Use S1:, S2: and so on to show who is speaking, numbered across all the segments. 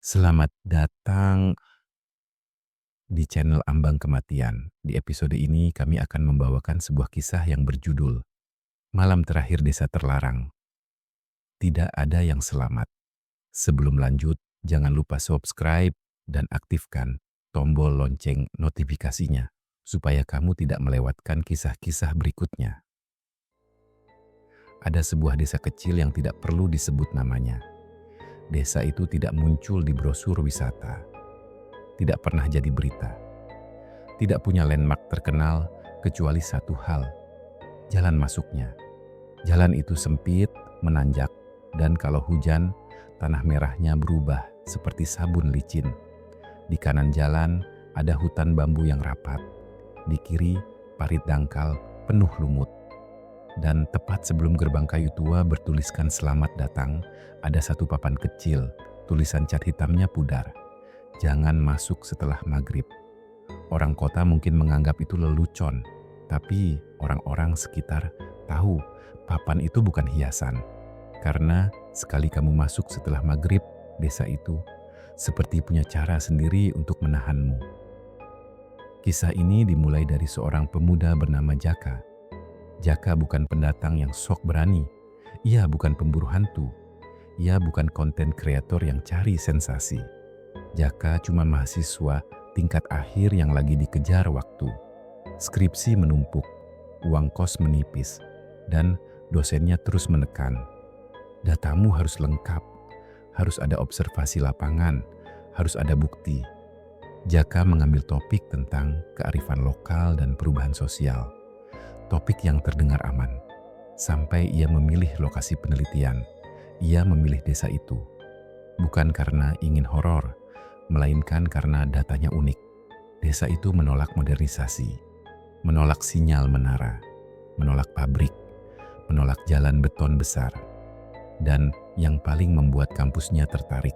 S1: Selamat datang di channel Ambang Kematian. Di episode ini kami akan membawakan sebuah kisah yang berjudul Malam Terakhir Desa Terlarang. Tidak ada yang selamat. Sebelum lanjut, jangan lupa subscribe dan aktifkan tombol lonceng notifikasinya supaya kamu tidak melewatkan kisah-kisah berikutnya. Ada sebuah desa kecil yang tidak perlu disebut namanya. Desa itu tidak muncul di brosur wisata, tidak pernah jadi berita, tidak punya landmark terkenal kecuali satu hal, jalan masuknya. Jalan itu sempit, menanjak, dan kalau hujan, tanah merahnya berubah seperti sabun licin. Di kanan jalan ada hutan bambu yang rapat, di kiri parit dangkal penuh lumut. Dan tepat sebelum gerbang kayu tua bertuliskan selamat datang, ada satu papan kecil, tulisan cat hitamnya pudar. Jangan masuk setelah maghrib. Orang kota mungkin menganggap itu lelucon, tapi orang-orang sekitar tahu papan itu bukan hiasan. Karena sekali kamu masuk setelah maghrib, desa itu seperti punya cara sendiri untuk menahanmu. Kisah ini dimulai dari seorang pemuda bernama Jaka. Jaka bukan pendatang yang sok berani. Ia bukan pemburu hantu. Ia bukan konten kreator yang cari sensasi. Jaka cuma mahasiswa tingkat akhir yang lagi dikejar waktu. Skripsi menumpuk, uang kos menipis, dan dosennya terus menekan. Datamu harus lengkap, harus ada observasi lapangan, harus ada bukti. Jaka mengambil topik tentang kearifan lokal dan perubahan sosial. Topik yang terdengar aman. Sampai ia memilih lokasi penelitian, ia memilih desa itu. Bukan karena ingin horor, melainkan karena datanya unik. Desa itu menolak modernisasi, menolak sinyal menara, menolak pabrik, menolak jalan beton besar. Dan yang paling membuat kampusnya tertarik,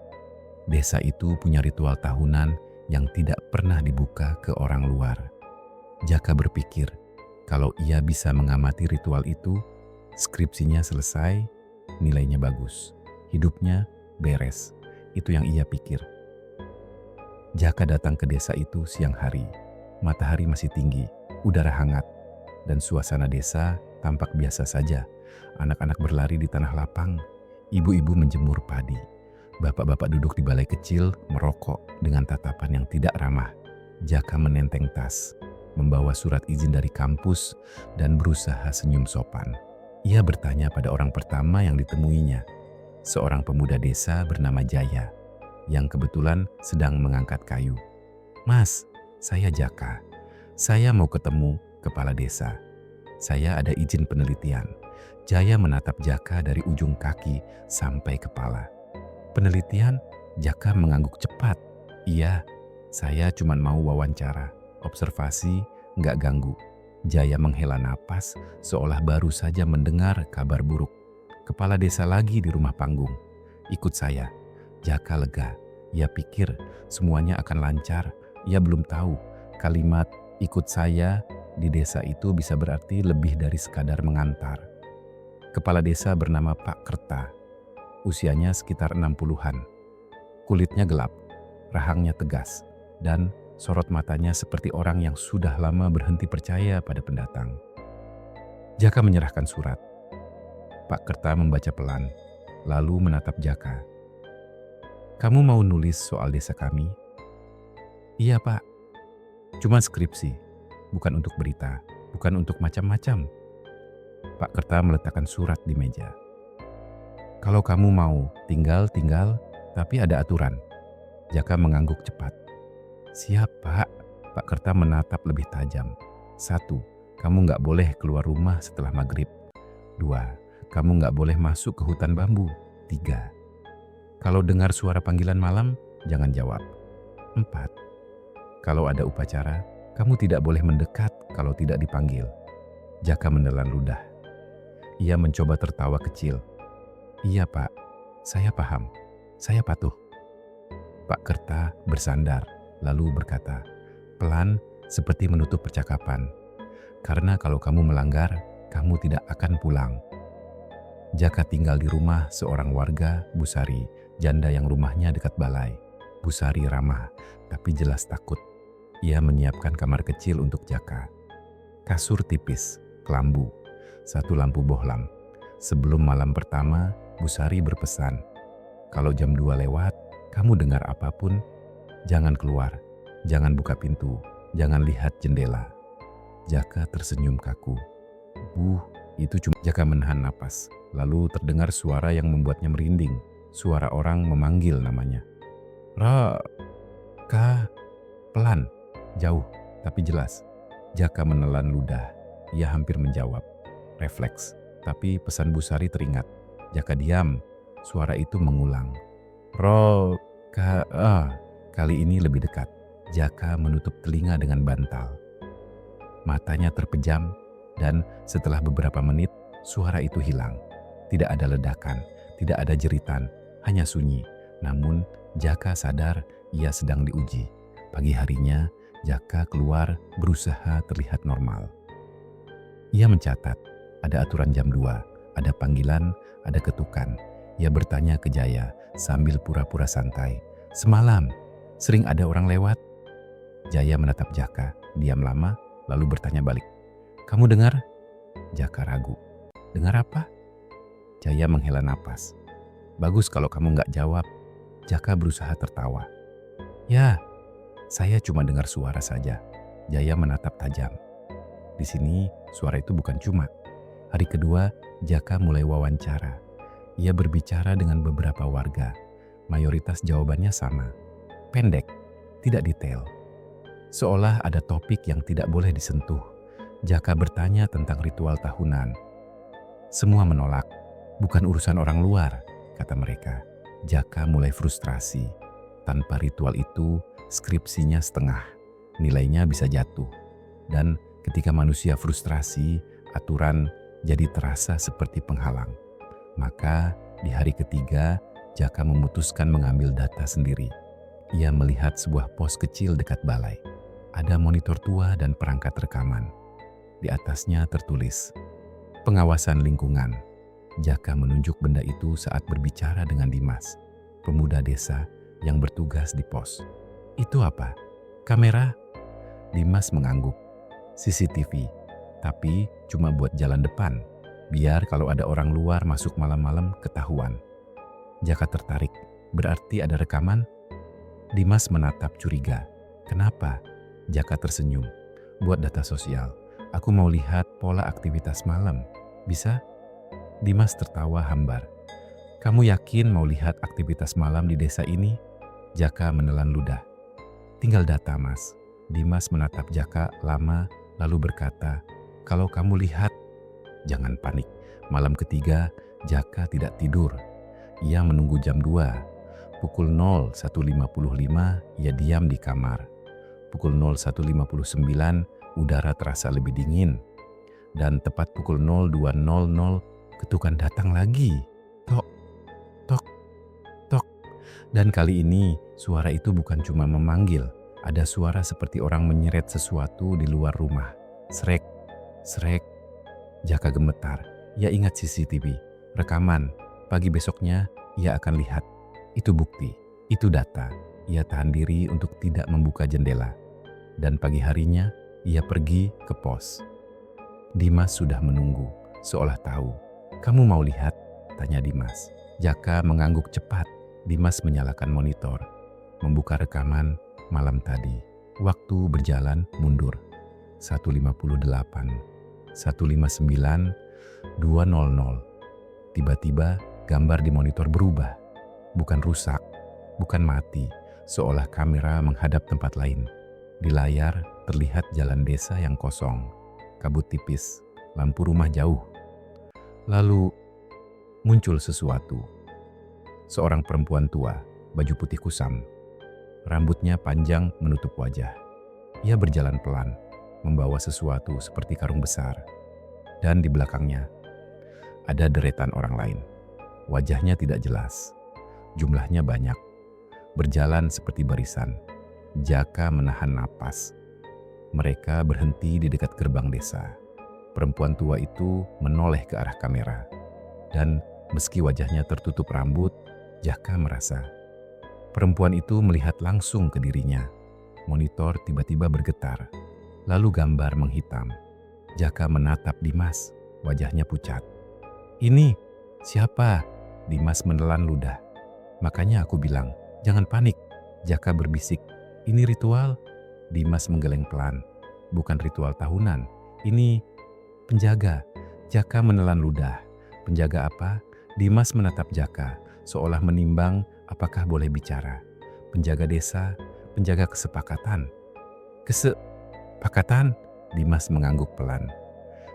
S1: desa itu punya ritual tahunan yang tidak pernah dibuka ke orang luar. Jaka berpikir, kalau ia bisa mengamati ritual itu, skripsinya selesai, nilainya bagus, hidupnya beres. Itu yang ia pikir. Jaka datang ke desa itu siang hari. Matahari masih tinggi, udara hangat, dan suasana desa tampak biasa saja. Anak-anak berlari di tanah lapang, ibu-ibu menjemur padi. Bapak-bapak duduk di balai kecil merokok dengan tatapan yang tidak ramah. Jaka menenteng tas, membawa surat izin dari kampus, dan berusaha senyum sopan. Ia bertanya pada orang pertama yang ditemuinya, seorang pemuda desa bernama Jaya, yang kebetulan sedang mengangkat kayu. "Mas, saya Jaka. Saya mau ketemu kepala desa. Saya ada izin penelitian." Jaya menatap Jaka dari ujung kaki sampai kepala. "Penelitian?" Jaka mengangguk cepat. "Iya, saya cuma mau wawancara. Observasi, nggak ganggu." Jaya menghela napas seolah baru saja mendengar kabar buruk. Kepala desa lagi di rumah panggung. "Ikut saya." Jaka lega. Ia pikir semuanya akan lancar. Ia belum tahu kalimat "ikut saya" di desa itu bisa berarti lebih dari sekadar mengantar. Kepala desa bernama Pak Kerta. Usianya sekitar 60-an. Kulitnya gelap, rahangnya tegas, dan sorot matanya seperti orang yang sudah lama berhenti percaya pada pendatang. Jaka menyerahkan surat. Pak Kerta membaca pelan, lalu menatap Jaka. "Kamu mau nulis soal desa kami?" "Iya, Pak. Cuma skripsi, bukan untuk berita, bukan untuk macam-macam." Pak Kerta meletakkan surat di meja. "Kalau kamu mau tinggal, tapi ada aturan." Jaka mengangguk cepat. "Siap, Pak." Pak Kerta menatap lebih tajam. 1. Kamu nggak boleh keluar rumah setelah maghrib. 2. Kamu nggak boleh masuk ke hutan bambu. 3. Kalau dengar suara panggilan malam, jangan jawab. 4. Kalau ada upacara, kamu tidak boleh mendekat kalau tidak dipanggil. Jaka menelan ludah. Ia mencoba tertawa kecil. "Iya, Pak. Saya paham. Saya patuh." Pak Kerta bersandar, lalu berkata, pelan seperti menutup percakapan. "Karena kalau kamu melanggar, kamu tidak akan pulang." Jaka tinggal di rumah seorang warga, Bu Sari, janda yang rumahnya dekat balai. Busari ramah, tapi jelas takut. Ia menyiapkan kamar kecil untuk Jaka. Kasur tipis, kelambu, satu lampu bohlam. Sebelum malam pertama, Busari berpesan, "Kalau jam 2 lewat, kamu dengar apapun, jangan keluar, jangan buka pintu, jangan lihat jendela." Jaka tersenyum kaku. Itu cuma Jaka menahan napas. Lalu terdengar suara yang membuatnya merinding. Suara orang memanggil namanya. "Raka." Pelan, jauh, tapi jelas. Jaka menelan ludah. Ia hampir menjawab. Refleks, tapi pesan Busari teringat. Jaka diam. Suara itu mengulang. "Raka." Kali ini lebih dekat. Jaka menutup telinga dengan bantal. Matanya terpejam, dan setelah beberapa menit, suara itu hilang. Tidak ada ledakan, tidak ada jeritan, hanya sunyi. Namun, Jaka sadar ia sedang diuji. Pagi harinya, Jaka keluar berusaha terlihat normal. Ia mencatat, ada aturan jam 2, ada panggilan, ada ketukan. Ia bertanya ke Jaya sambil pura-pura santai. "Semalam, sering ada orang lewat?" Jaya menatap Jaka, diam lama, lalu bertanya balik. "Kamu dengar?" Jaka ragu. "Dengar apa?" Jaya menghela napas. "Bagus kalau kamu nggak jawab." Jaka berusaha tertawa. "Ya, saya cuma dengar suara saja." Jaya menatap tajam. Di sini suara itu bukan cuma. Hari kedua, Jaka mulai wawancara. Ia berbicara dengan beberapa warga. Mayoritas jawabannya sama. Pendek, tidak detail. Seolah ada topik yang tidak boleh disentuh. Jaka bertanya tentang ritual tahunan. Semua menolak. "Bukan urusan orang luar," kata mereka. Jaka mulai frustrasi. Tanpa ritual itu, skripsinya setengah. Nilainya bisa jatuh. Dan ketika manusia frustrasi, aturan jadi terasa seperti penghalang. Maka di hari ketiga, Jaka memutuskan mengambil data sendiri. Ia melihat sebuah pos kecil dekat balai. Ada monitor tua dan perangkat rekaman. Di atasnya tertulis, "Pengawasan lingkungan." Jaka menunjuk benda itu saat berbicara dengan Dimas, pemuda desa yang bertugas di pos. "Itu apa? Kamera?" Dimas mengangguk. "CCTV, tapi cuma buat jalan depan. Biar kalau ada orang luar masuk malam-malam ketahuan." Jaka tertarik. "Berarti ada rekaman?" Dimas menatap curiga. "Kenapa?" Jaka tersenyum. "Buat data sosial. Aku mau lihat pola aktivitas malam. Bisa?" Dimas tertawa hambar. "Kamu yakin mau lihat aktivitas malam di desa ini?" Jaka menelan ludah. "Tinggal data, Mas." Dimas menatap Jaka lama lalu berkata, "Kalau kamu lihat, jangan panik." Malam ketiga, Jaka tidak tidur. Ia menunggu jam 2. Pukul 01.55 ia diam di kamar. Pukul 01.59 udara terasa lebih dingin. Dan tepat pukul 02.00 ketukan datang lagi. Tok, tok, tok. Dan kali ini suara itu bukan cuma memanggil. Ada suara seperti orang menyeret sesuatu di luar rumah. Srek, srek. Jaka gemetar. Ia ingat CCTV, rekaman. Pagi besoknya ia akan lihat. Itu bukti, itu data. Ia tahan diri untuk tidak membuka jendela. Dan pagi harinya ia pergi ke pos. Dimas sudah menunggu, seolah tahu. "Kamu mau lihat?" tanya Dimas. Jaka mengangguk cepat. Dimas menyalakan monitor, membuka rekaman malam tadi. Waktu berjalan mundur. 1.58, 1.59, 2.00. Tiba-tiba gambar di monitor berubah. Bukan rusak, bukan mati, seolah kamera menghadap tempat lain. Di layar terlihat jalan desa yang kosong, kabut tipis, lampu rumah jauh. Lalu muncul sesuatu. Seorang perempuan tua, baju putih kusam. Rambutnya panjang menutup wajah. Ia berjalan pelan, membawa sesuatu seperti karung besar. Dan di belakangnya ada deretan orang lain. Wajahnya tidak jelas. Jumlahnya banyak. Berjalan seperti barisan. Jaka menahan napas. Mereka berhenti di dekat gerbang desa. Perempuan tua itu menoleh ke arah kamera. Dan meski wajahnya tertutup rambut, Jaka merasa Perempuan itu melihat langsung ke dirinya. Monitor tiba-tiba bergetar, lalu gambar menghitam. Jaka menatap Dimas, wajahnya pucat. "Ini siapa?" Dimas menelan ludah. "Makanya aku bilang, jangan panik." Jaka berbisik, "Ini ritual." Dimas menggeleng pelan. "Bukan ritual tahunan, ini penjaga." Jaka menelan ludah. "Penjaga apa?" Dimas menatap Jaka, seolah menimbang apakah boleh bicara. "Penjaga desa, penjaga kesepakatan." "Kesepakatan?" Dimas mengangguk pelan.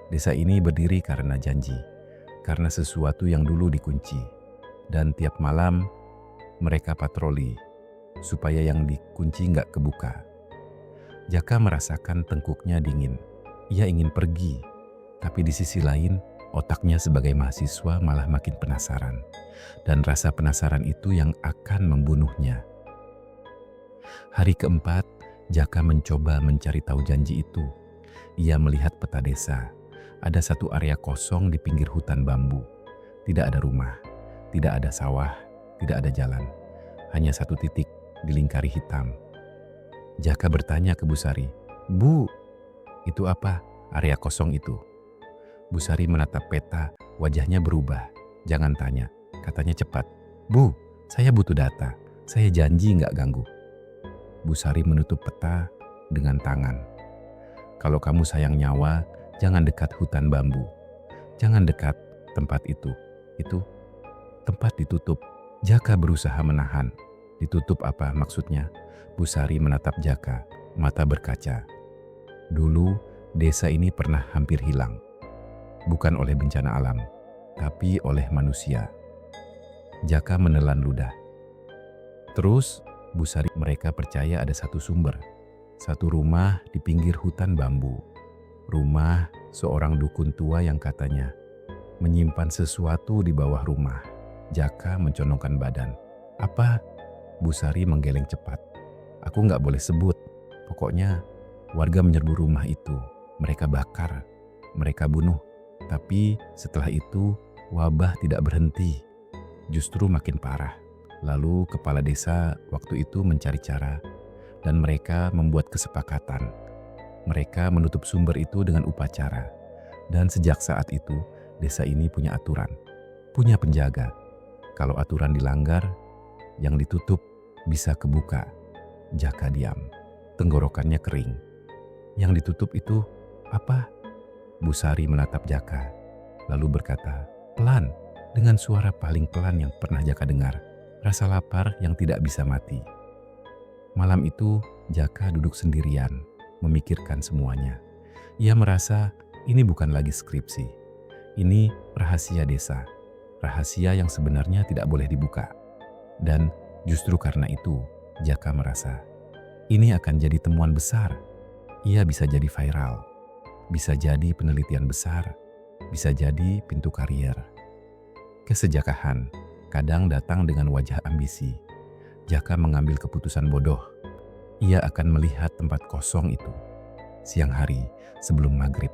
S1: "Desa ini berdiri karena janji, karena sesuatu yang dulu dikunci. Dan tiap malam mereka patroli, supaya yang dikunci nggak kebuka." Jaka merasakan tengkuknya dingin. Ia ingin pergi, tapi di sisi lain otaknya sebagai mahasiswa malah makin penasaran. Dan rasa penasaran itu yang akan membunuhnya. Hari keempat, Jaka mencoba mencari tahu janji itu. Ia melihat peta desa. Ada satu area kosong di pinggir hutan bambu. Tidak ada rumah, tidak ada sawah, tidak ada jalan. Hanya satu titik dilingkari hitam. Jaka bertanya ke Bu Sari, "Bu, itu apa area kosong itu?" Bu Sari menatap peta, wajahnya berubah. "Jangan tanya," katanya cepat. "Bu, saya butuh data. Saya janji nggak ganggu." Bu Sari menutup peta dengan tangan. "Kalau kamu sayang nyawa, jangan dekat hutan bambu. Jangan dekat tempat itu. Itu tempat ditutup." Jaka berusaha menahan. "Ditutup apa maksudnya?" Bu Sari menatap Jaka, mata berkaca. "Dulu, desa ini pernah hampir hilang. Bukan oleh bencana alam, tapi oleh manusia." Jaka menelan ludah. "Terus?" Bu Sari, "Mereka percaya ada satu sumber. Satu rumah di pinggir hutan bambu. Rumah seorang dukun tua yang katanya menyimpan sesuatu di bawah rumah." Jaka mencondongkan badan. "Apa?" Bu Sari menggeleng cepat. "Aku nggak boleh sebut. Pokoknya warga menyerbu rumah itu. Mereka bakar, mereka bunuh. Tapi setelah itu wabah tidak berhenti. Justru makin parah. Lalu kepala desa waktu itu mencari cara. Dan mereka membuat kesepakatan. Mereka menutup sumber itu dengan upacara. Dan sejak saat itu, desa ini punya aturan. Punya penjaga. Kalau aturan dilanggar, yang ditutup bisa kebuka." Jaka diam. Tenggorokannya kering. "Yang ditutup itu apa?" Bu Sari menatap Jaka, lalu berkata, pelan, dengan suara paling pelan yang pernah Jaka dengar. Rasa lapar yang tidak bisa mati. Malam itu, Jaka duduk sendirian, memikirkan semuanya. Ia merasa ini bukan lagi skripsi. Ini rahasia desa. Rahasia yang sebenarnya tidak boleh dibuka. Dan justru karena itu, Jaka merasa ini akan jadi temuan besar. Ia bisa jadi viral. Bisa jadi penelitian besar. Bisa jadi pintu karier. Kesejakahan kadang datang dengan wajah ambisi. Jaka mengambil keputusan bodoh. Ia akan melihat tempat kosong itu siang hari sebelum maghrib,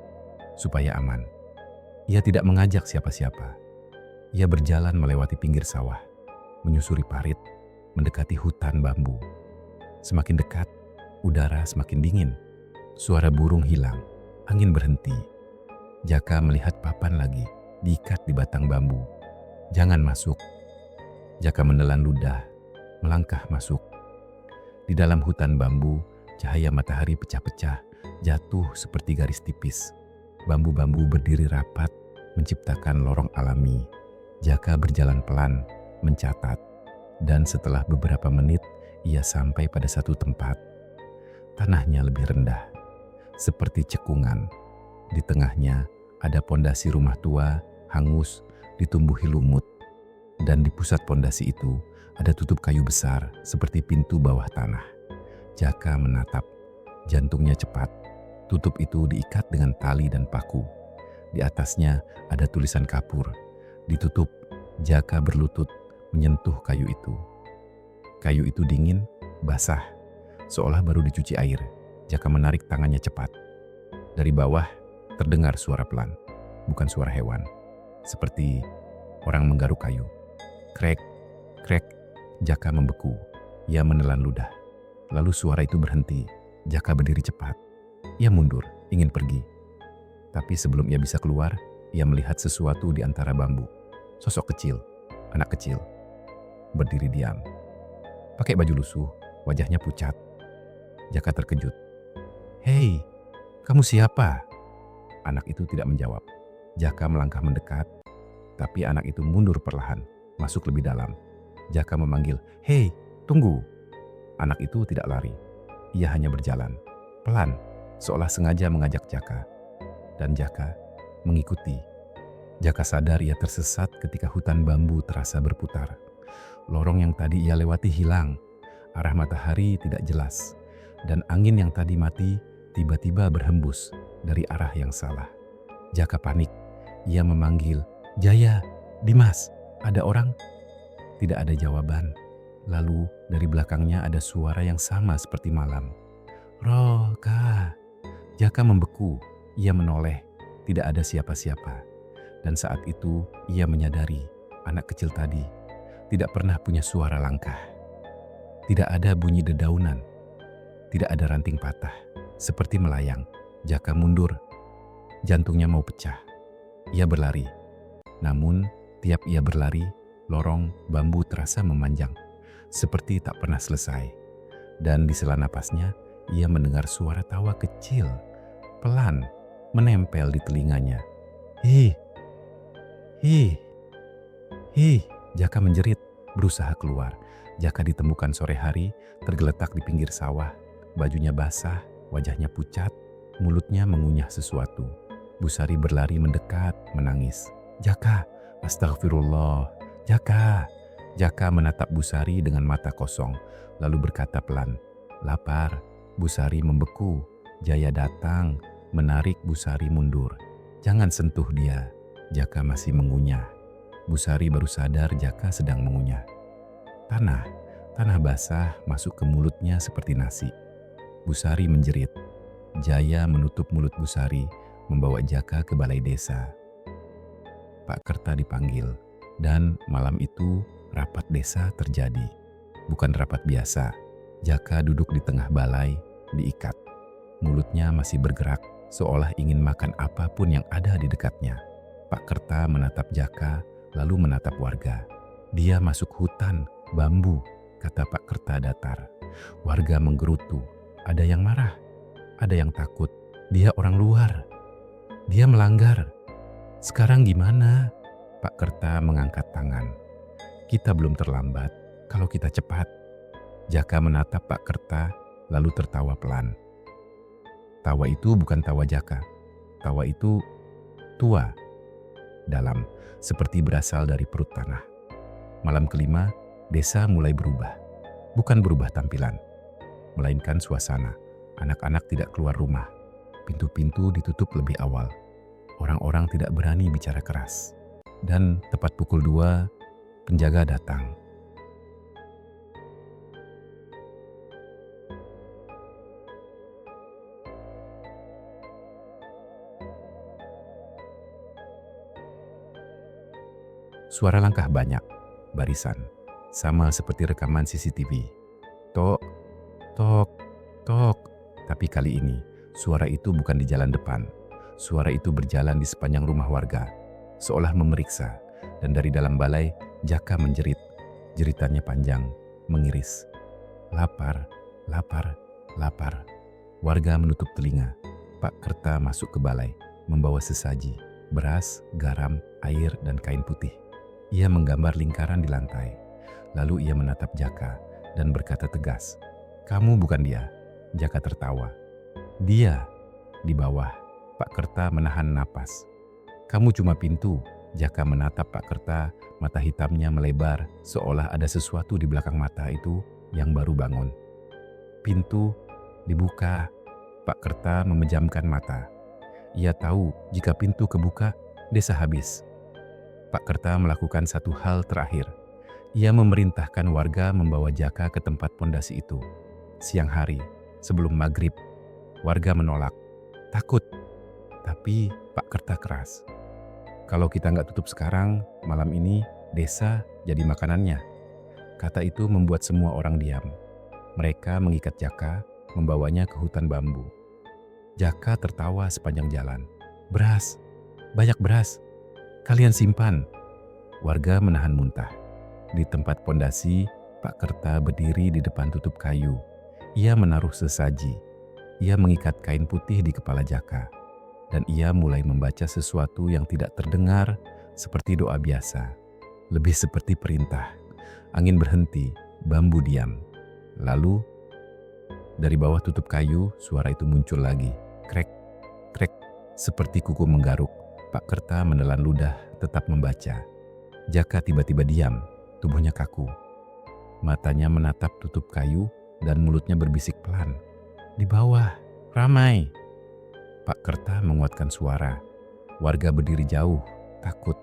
S1: supaya aman. Ia tidak mengajak siapa-siapa. Ia berjalan melewati pinggir sawah, menyusuri parit, mendekati hutan bambu. Semakin dekat, udara semakin dingin. Suara burung hilang, angin berhenti. Jaka melihat papan lagi, diikat di batang bambu. Jangan masuk. Jaka menelan ludah, melangkah masuk. Di dalam hutan bambu, cahaya matahari pecah-pecah, jatuh seperti garis tipis. Bambu-bambu berdiri rapat, menciptakan lorong alami. Jaka berjalan pelan, mencatat. Dan setelah beberapa menit, ia sampai pada satu tempat. Tanahnya lebih rendah, seperti cekungan. Di tengahnya ada pondasi rumah tua, hangus, ditumbuhi lumut. Dan di pusat pondasi itu ada tutup kayu besar seperti pintu bawah tanah. Jaka menatap, jantungnya cepat. Tutup itu diikat dengan tali dan paku. Di atasnya ada tulisan kapur. Ditutup, Jaka berlutut menyentuh kayu itu. Kayu itu dingin, basah, seolah baru dicuci air. Jaka menarik tangannya cepat. Dari bawah terdengar suara pelan, bukan suara hewan. Seperti orang menggaruk kayu. Krek, krek, Jaka membeku. Ia menelan ludah. Lalu suara itu berhenti. Jaka berdiri cepat. Ia mundur, ingin pergi. Tapi sebelum ia bisa keluar, ia melihat sesuatu di antara bambu. Sosok kecil, anak kecil, berdiri diam. Pakai baju lusuh, wajahnya pucat. Jaka terkejut. "Hei, kamu siapa?" Anak itu tidak menjawab. Jaka melangkah mendekat, tapi anak itu mundur perlahan, masuk lebih dalam. Jaka memanggil, "Hei, tunggu." Anak itu tidak lari. Ia hanya berjalan, pelan, seolah sengaja mengajak Jaka. Dan Jaka mengikuti. Jaka sadar ia tersesat ketika hutan bambu terasa berputar. Lorong yang tadi ia lewati hilang, arah matahari tidak jelas, dan angin yang tadi mati tiba-tiba berhembus dari arah yang salah. Jaka panik. Ia memanggil, "Jaya, Dimas, ada orang?" Tidak ada jawaban. Lalu dari belakangnya ada suara yang sama seperti malam. "Roka." Jaka membeku. Ia menoleh. Tidak ada siapa-siapa. Dan saat itu ia menyadari anak kecil tadi tidak pernah punya suara langkah. Tidak ada bunyi dedaunan. Tidak ada ranting patah. Seperti melayang, Jaka mundur. Jantungnya mau pecah. Ia berlari. Namun, tiap ia berlari, lorong bambu terasa memanjang, seperti tak pernah selesai. Dan di sela napasnya, ia mendengar suara tawa kecil, pelan, menempel di telinganya. "Hi, hi, hi." Jaka menjerit, berusaha keluar. Jaka ditemukan sore hari, tergeletak di pinggir sawah. Bajunya basah, wajahnya pucat, mulutnya mengunyah sesuatu. Busari berlari mendekat, menangis. "Jaka, astagfirullah, Jaka." Jaka menatap Busari dengan mata kosong, lalu berkata pelan, "Lapar." Busari membeku. Jaya datang, menarik Busari mundur. "Jangan sentuh dia." Jaka masih mengunyah. Busari baru sadar Jaka sedang mengunyah. Tanah basah masuk ke mulutnya seperti nasi. Busari menjerit. Jaya menutup mulut Busari, membawa Jaka ke balai desa. Pak Kerta dipanggil, dan malam itu rapat desa terjadi. Bukan rapat biasa. Jaka duduk di tengah balai, diikat. Mulutnya masih bergerak, seolah ingin makan apapun yang ada di dekatnya. Pak Kerta menatap Jaka, lalu menatap warga. "Dia masuk hutan, bambu," kata Pak Kerta datar. Warga menggerutu. Ada yang marah, ada yang takut. "Dia orang luar. Dia melanggar. Sekarang gimana?" Pak Kerta mengangkat tangan. "Kita belum terlambat kalau kita cepat." Jaka menatap Pak Kerta, lalu tertawa pelan. Tawa itu bukan tawa Jaka. Tawa itu tua, dalam, seperti berasal dari perut tanah. Malam kelima, desa mulai berubah. Bukan berubah tampilan, melainkan suasana. Anak-anak tidak keluar rumah. Pintu-pintu ditutup lebih awal. Orang-orang tidak berani bicara keras. Dan tepat pukul 2, penjaga datang. Suara langkah banyak, barisan, sama seperti rekaman CCTV. Tok, tok, tok. Tapi kali ini, suara itu bukan di jalan depan. Suara itu berjalan di sepanjang rumah warga, seolah memeriksa. Dan dari dalam balai, Jaka menjerit. Jeritannya panjang, mengiris. "Lapar, lapar, lapar." Warga menutup telinga. Pak Kerta masuk ke balai, membawa sesaji, beras, garam, air, dan kain putih. Ia menggambar lingkaran di lantai. Lalu ia menatap Jaka dan berkata tegas, "Kamu bukan dia." Jaka tertawa. "Dia." Di bawah, Pak Kerta menahan napas. "Kamu cuma pintu." Jaka menatap Pak Kerta, mata hitamnya melebar seolah ada sesuatu di belakang mata itu yang baru bangun. Pintu dibuka. Pak Kerta memejamkan mata. Ia tahu jika pintu kebuka, desa habis. Pak Kerta melakukan satu hal terakhir. Ia memerintahkan warga membawa Jaka ke tempat pondasi itu. Siang hari, sebelum maghrib, warga menolak. Takut. Tapi Pak Kerta keras. "Kalau kita nggak tutup sekarang, malam ini desa jadi makanannya." Kata itu membuat semua orang diam. Mereka mengikat Jaka, membawanya ke hutan bambu. Jaka tertawa sepanjang jalan. "Beras, banyak beras. Kalian simpan." Warga menahan muntah. Di tempat pondasi, Pak Kerta berdiri di depan tutup kayu. Ia menaruh sesaji. Ia mengikat kain putih di kepala Jaka. Dan ia mulai membaca sesuatu yang tidak terdengar seperti doa biasa. Lebih seperti perintah. Angin berhenti, bambu diam. Lalu, dari bawah tutup kayu, suara itu muncul lagi. Krek, krek, seperti kuku menggaruk. Pak Kerta menelan ludah, tetap membaca. Jaka tiba-tiba diam, tubuhnya kaku. Matanya menatap tutup kayu dan mulutnya berbisik pelan. "Di bawah, ramai." Pak Kerta menguatkan suara. Warga berdiri jauh, takut.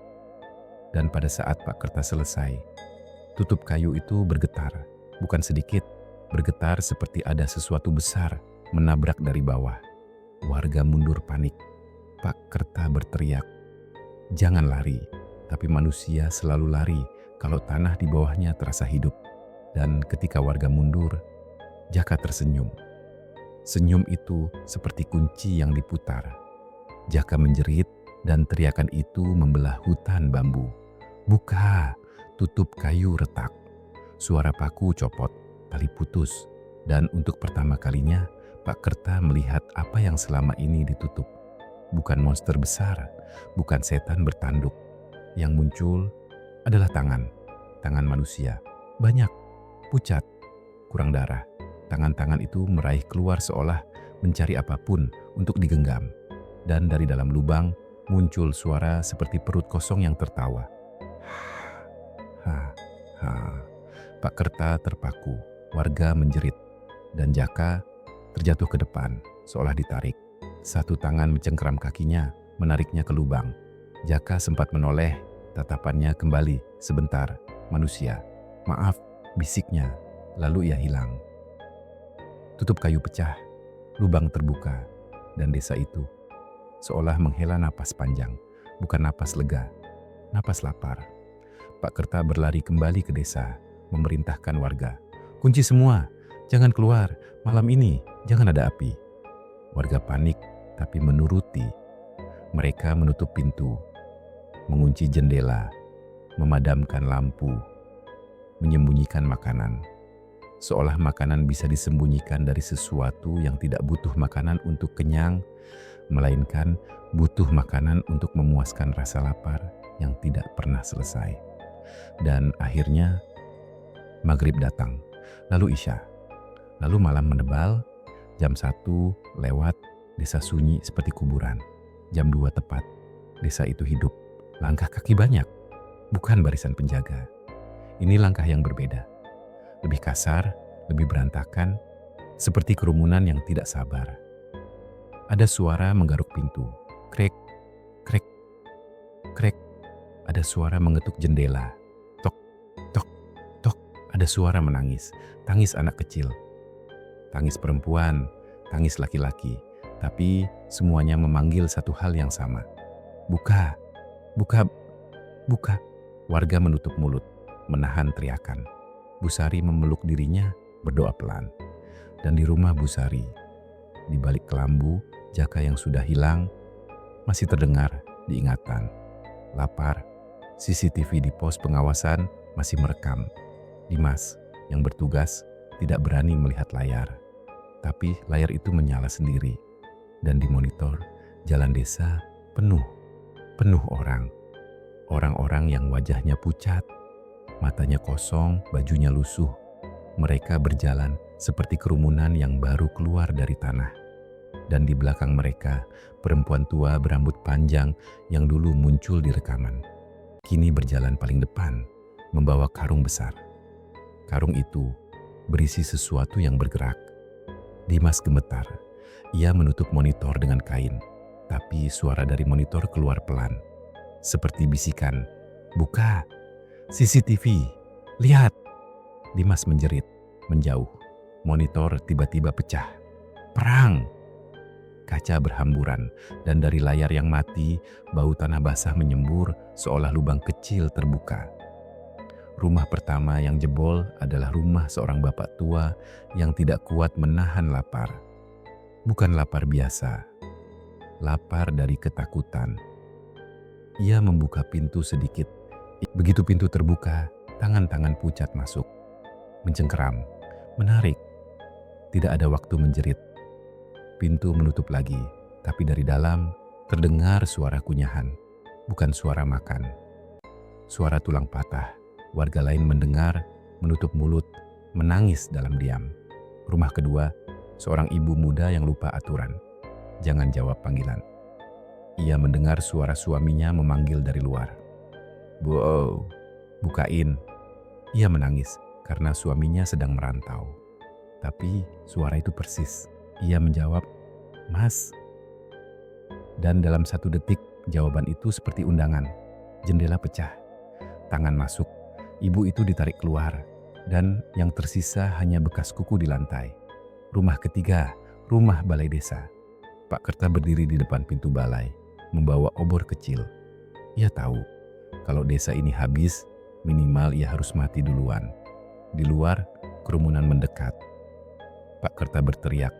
S1: Dan pada saat Pak Kerta selesai, tutup kayu itu bergetar, bukan sedikit, bergetar seperti ada sesuatu besar menabrak dari bawah. Warga mundur panik. Pak Kerta berteriak, "Jangan lari." Tapi manusia selalu lari kalau tanah di bawahnya terasa hidup. Dan ketika warga mundur, Jaka tersenyum. Senyum itu seperti kunci yang diputar. Jaka menjerit dan teriakan itu membelah hutan bambu. "Buka!" Tutup kayu retak. Suara paku copot, tali putus. Dan untuk pertama kalinya, Pak Kerta melihat apa yang selama ini ditutup. Bukan monster besar, bukan setan bertanduk. Yang muncul adalah tangan manusia. Banyak, pucat, kurang darah. Tangan-tangan itu meraih keluar seolah mencari apapun untuk digenggam. Dan dari dalam lubang muncul suara seperti perut kosong yang tertawa. Ha, ha. Pak Kerta terpaku, warga menjerit, dan Jaka terjatuh ke depan, seolah ditarik. Satu tangan mencengkeram kakinya, menariknya ke lubang. Jaka sempat menoleh, tatapannya kembali sebentar. "Manusia, maaf," bisiknya, lalu ia hilang. Tutup kayu pecah, lubang terbuka, dan desa itu seolah menghela napas panjang, bukan napas lega, napas lapar. Pak Kerta berlari kembali ke desa, memerintahkan warga, "Kunci semua, jangan keluar, malam ini jangan ada api." Warga panik, tapi menuruti. Mereka menutup pintu, mengunci jendela, memadamkan lampu, menyembunyikan makanan. Seolah makanan bisa disembunyikan dari sesuatu yang tidak butuh makanan untuk kenyang, melainkan butuh makanan untuk memuaskan rasa lapar yang tidak pernah selesai. Dan akhirnya maghrib datang, lalu isya, lalu malam menebal. Jam 1 lewat, desa sunyi seperti kuburan. Jam 2 tepat, desa itu hidup. Langkah kaki banyak, bukan barisan penjaga. Ini langkah yang berbeda. Lebih kasar, lebih berantakan, seperti kerumunan yang tidak sabar. Ada suara menggaruk pintu. Krek, krek, krek. Ada suara mengetuk jendela. Tok, tok, tok. Ada suara menangis. Tangis anak kecil. Tangis perempuan, tangis laki-laki. Tapi semuanya memanggil satu hal yang sama. "Buka, buka, buka." Warga menutup mulut, menahan teriakan. Busari memeluk dirinya, berdoa pelan. Dan di rumah Busari, di balik kelambu, Jaka yang sudah hilang, masih terdengar diingatan. Lapar, CCTV di pos pengawasan masih merekam. Dimas yang bertugas tidak berani melihat layar. Tapi layar itu menyala sendiri. Dan di monitor, jalan desa penuh orang. Orang-orang yang wajahnya pucat, matanya kosong, bajunya lusuh. Mereka berjalan seperti kerumunan yang baru keluar dari tanah. Dan di belakang mereka, perempuan tua berambut panjang yang dulu muncul di rekaman. Kini berjalan paling depan, membawa karung besar. Karung itu berisi sesuatu yang bergerak. Dimas gemetar. Ia menutup monitor dengan kain. Tapi suara dari monitor keluar pelan. Seperti bisikan, "Buka! CCTV! Lihat!" Dimas menjerit, menjauh. Monitor tiba-tiba pecah. Perang! Kaca berhamburan, dan dari layar yang mati, bau tanah basah menyembur seolah lubang kecil terbuka. Rumah pertama yang jebol adalah rumah seorang bapak tua yang tidak kuat menahan lapar. Bukan lapar biasa, lapar dari ketakutan. Ia membuka pintu sedikit. Begitu pintu terbuka, tangan-tangan pucat masuk. Mencengkeram, menarik. Tidak ada waktu menjerit. Pintu menutup lagi, tapi dari dalam terdengar suara kunyahan. Bukan suara makan. Suara tulang patah. Warga lain mendengar, menutup mulut, menangis dalam diam. Rumah kedua, seorang ibu muda yang lupa aturan. Jangan jawab panggilan. Ia mendengar suara suaminya memanggil dari luar. "Bu, bukain." Ia menangis karena suaminya sedang merantau. Tapi suara itu persis. Ia menjawab, "Mas." Dan dalam 1 detik, jawaban itu seperti undangan. Jendela pecah, tangan masuk, ibu itu ditarik keluar, dan yang tersisa hanya bekas kuku di lantai. Rumah ketiga, rumah balai desa. Pak Kerta berdiri di depan pintu balai, membawa obor kecil. Ia tahu, kalau desa ini habis, minimal ia harus mati duluan. Di luar, kerumunan mendekat. Pak Kerta berteriak,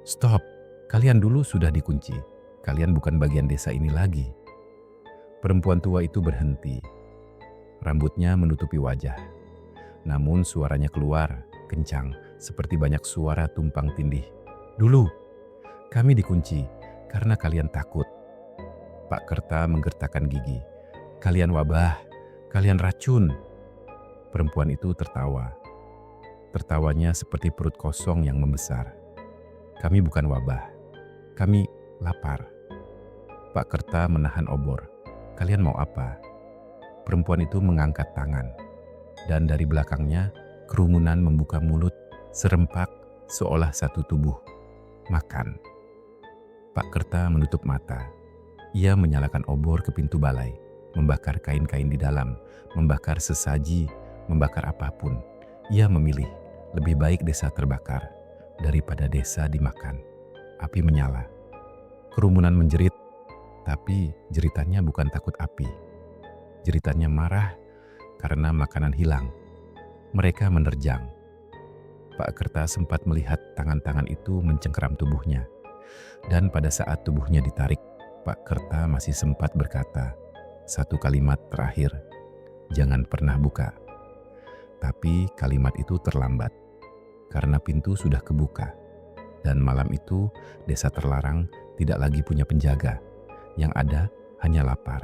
S1: "Stop, kalian dulu sudah dikunci. Kalian bukan bagian desa ini lagi." Perempuan tua itu berhenti. Rambutnya menutupi wajah. Namun suaranya keluar, kencang, seperti banyak suara tumpang tindih. "Dulu, kami dikunci karena kalian takut." Pak Kerta menggertakkan gigi. "Kalian wabah, kalian racun." Perempuan itu tertawa. Tertawanya seperti perut kosong yang membesar. "Kami bukan wabah, kami lapar." Pak Kerta menahan obor. "Kalian mau apa?" Perempuan itu mengangkat tangan. Dan dari belakangnya, kerumunan membuka mulut, serempak seolah satu tubuh. "Makan." Pak Kerta menutup mata. Ia menyalakan obor ke pintu balai, membakar kain-kain di dalam, membakar sesaji, membakar apapun. Ia memilih, lebih baik desa terbakar daripada desa dimakan. Api menyala. Kerumunan menjerit, tapi jeritannya bukan takut api. Jeritannya marah karena makanan hilang. Mereka menerjang. Pak Kerta sempat melihat tangan-tangan itu mencengkeram tubuhnya. Dan pada saat tubuhnya ditarik, Pak Kerta masih sempat berkata, 1 kalimat terakhir, "Jangan pernah buka." Tapi kalimat itu terlambat, karena pintu sudah kebuka. Dan malam itu, desa terlarang tidak lagi punya penjaga. Yang ada hanya lapar.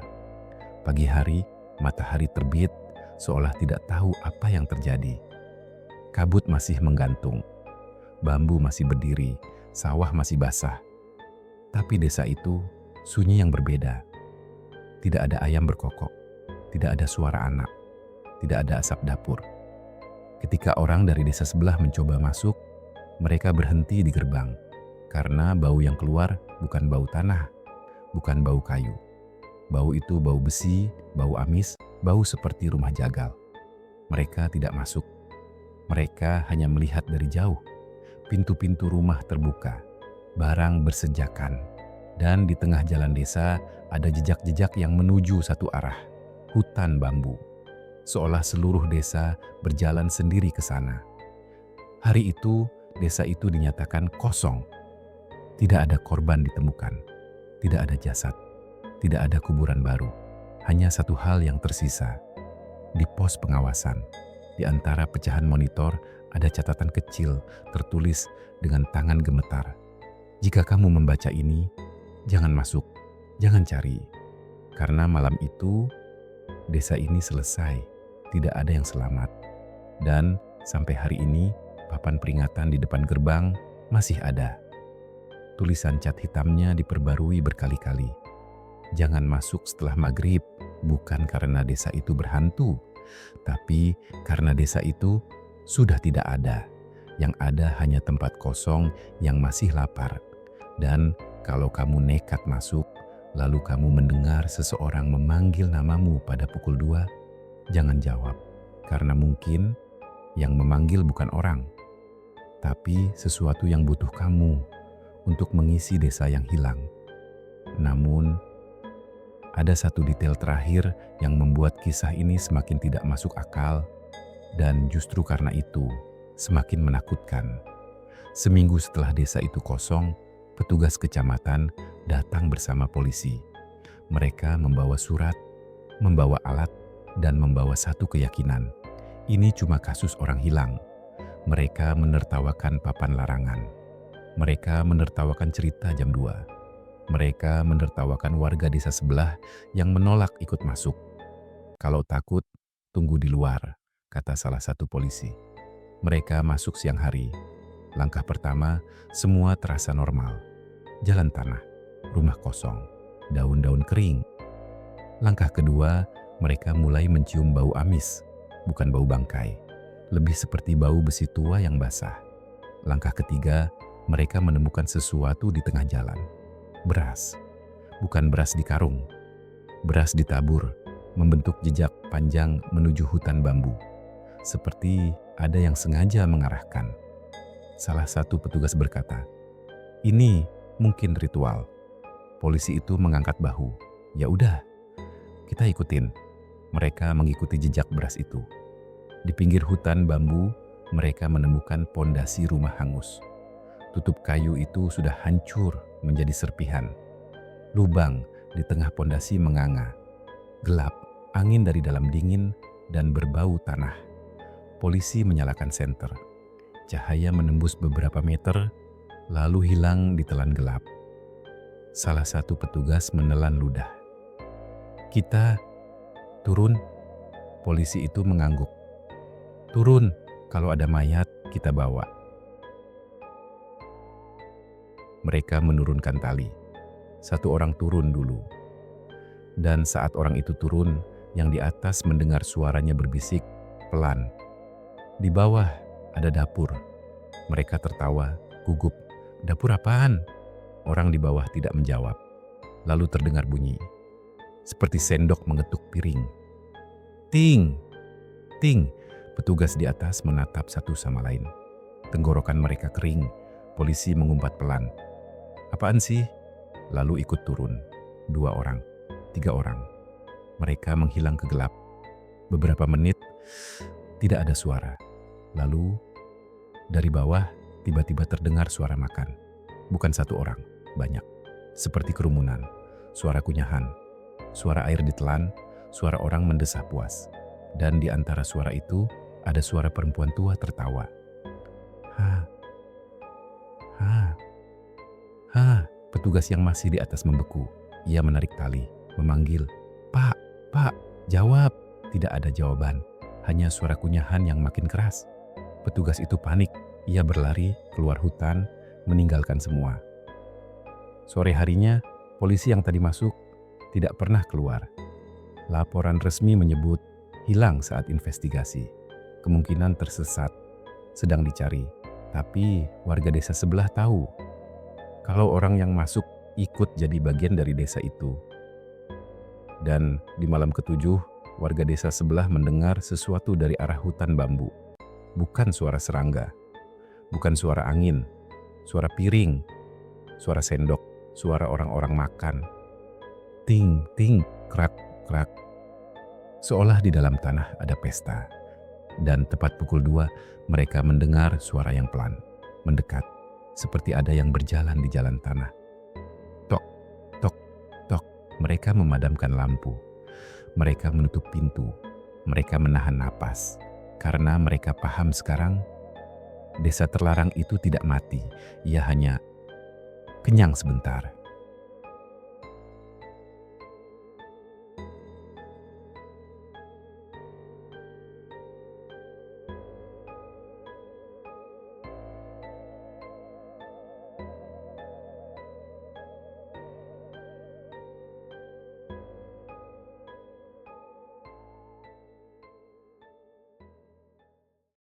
S1: Pagi hari, matahari terbit, seolah tidak tahu apa yang terjadi. Kabut masih menggantung. Bambu masih berdiri, sawah masih basah. Tapi desa itu sunyi yang berbeda. Tidak ada ayam berkokok, tidak ada suara anak, tidak ada asap dapur. Ketika orang dari desa sebelah mencoba masuk, mereka berhenti di gerbang, karena bau yang keluar bukan bau tanah, bukan bau kayu. Bau itu bau besi, bau amis, bau seperti rumah jagal. Mereka tidak masuk. Mereka hanya melihat dari jauh. Pintu-pintu rumah terbuka, barang bersejakan. Dan di tengah jalan desa ada jejak-jejak yang menuju satu arah, hutan bambu. Seolah seluruh desa berjalan sendiri ke sana. Hari itu, desa itu dinyatakan kosong. Tidak ada korban ditemukan, tidak ada jasad, tidak ada kuburan baru. Hanya satu hal yang tersisa. Di pos pengawasan, di antara pecahan monitor ada catatan kecil tertulis dengan tangan gemetar. "Jika kamu membaca ini, jangan masuk, jangan cari. Karena malam itu, desa ini selesai, tidak ada yang selamat." Dan sampai hari ini, papan peringatan di depan gerbang masih ada. Tulisan cat hitamnya diperbarui berkali-kali. Jangan masuk setelah maghrib, bukan karena desa itu berhantu, tapi karena desa itu sudah tidak ada. Yang ada hanya tempat kosong yang masih lapar. Dan kalau kamu nekat masuk, lalu kamu mendengar seseorang memanggil namamu pada pukul 2, jangan jawab. Karena mungkin yang memanggil bukan orang, tapi sesuatu yang butuh kamu untuk mengisi desa yang hilang. Namun, Ada satu detail terakhir yang membuat kisah ini semakin tidak masuk akal, dan justru karena itu semakin menakutkan. Seminggu setelah desa itu kosong, petugas kecamatan datang bersama polisi. Mereka membawa surat, membawa alat, dan membawa satu keyakinan. Ini cuma kasus orang hilang. Mereka menertawakan papan larangan. Mereka menertawakan cerita jam 2. Mereka menertawakan warga desa sebelah yang menolak ikut masuk. Kalau takut, tunggu di luar, kata salah satu polisi. Mereka masuk siang hari. Langkah pertama, semua terasa normal. Jalan tanah, rumah kosong, daun-daun kering. Langkah kedua, mereka mulai mencium bau amis, bukan bau bangkai. Lebih seperti bau besi tua yang basah. Langkah ketiga, mereka menemukan sesuatu di tengah jalan. Beras. Bukan beras di karung. Beras ditabur, membentuk jejak panjang menuju hutan bambu. Seperti ada yang sengaja mengarahkan. Salah satu petugas berkata, "Ini mungkin ritual." Polisi itu mengangkat bahu. "Ya udah, kita ikutin." Mereka mengikuti jejak beras itu. Di pinggir hutan bambu, mereka menemukan pondasi rumah hangus. Tutup kayu itu sudah hancur menjadi serpihan. Lubang di tengah pondasi menganga. Gelap, angin dari dalam dingin dan berbau tanah. Polisi menyalakan senter. Cahaya menembus beberapa meter, lalu hilang di telan gelap. Salah satu petugas menelan ludah. "Kita turun." Polisi itu mengangguk. "Turun, kalau ada mayat kita bawa." Mereka menurunkan tali. Satu orang turun dulu. Dan saat orang itu turun, yang di atas mendengar suaranya berbisik, pelan. Di bawah ada dapur. Mereka tertawa, gugup. "Dapur apaan?" Orang di bawah tidak menjawab. Lalu terdengar bunyi. Seperti sendok mengetuk piring. Ting! Ting! Petugas di atas menatap satu sama lain. Tenggorokan mereka kering. Polisi mengumpat pelan. "Apaan sih?" Lalu ikut turun. 2 orang, 3 orang. Mereka menghilang ke gelap. Beberapa menit, tidak ada suara. Lalu, dari bawah, tiba-tiba terdengar suara makan. Bukan satu orang, banyak. Seperti kerumunan, suara kunyahan, suara air ditelan, suara orang mendesah puas. Dan di antara suara itu, ada suara perempuan tua tertawa. "Ha, ha, ha." Petugas yang masih di atas membeku. Ia menarik tali, memanggil, "Pak, Pak, jawab." Tidak ada jawaban, hanya suara kunyahan yang makin keras. Petugas itu panik. Ia berlari keluar hutan, meninggalkan semua. Sore harinya, polisi yang tadi masuk tidak pernah keluar. Laporan resmi menyebut hilang saat investigasi. Kemungkinan tersesat, sedang dicari. Tapi warga desa sebelah tahu kalau orang yang masuk ikut jadi bagian dari desa itu. Dan di malam ke-7, warga desa sebelah mendengar sesuatu dari arah hutan bambu. Bukan suara serangga, bukan suara angin, suara piring, suara sendok, suara orang-orang makan. Ting, ting, krak, krak. Seolah di dalam tanah ada pesta. Dan tepat pukul 2, mereka mendengar suara yang pelan, mendekat. Seperti ada yang berjalan di jalan tanah. Tok, tok, tok. Mereka memadamkan lampu. Mereka menutup pintu. Mereka menahan napas. Karena mereka paham sekarang, desa terlarang itu tidak mati. Ia hanya kenyang sebentar.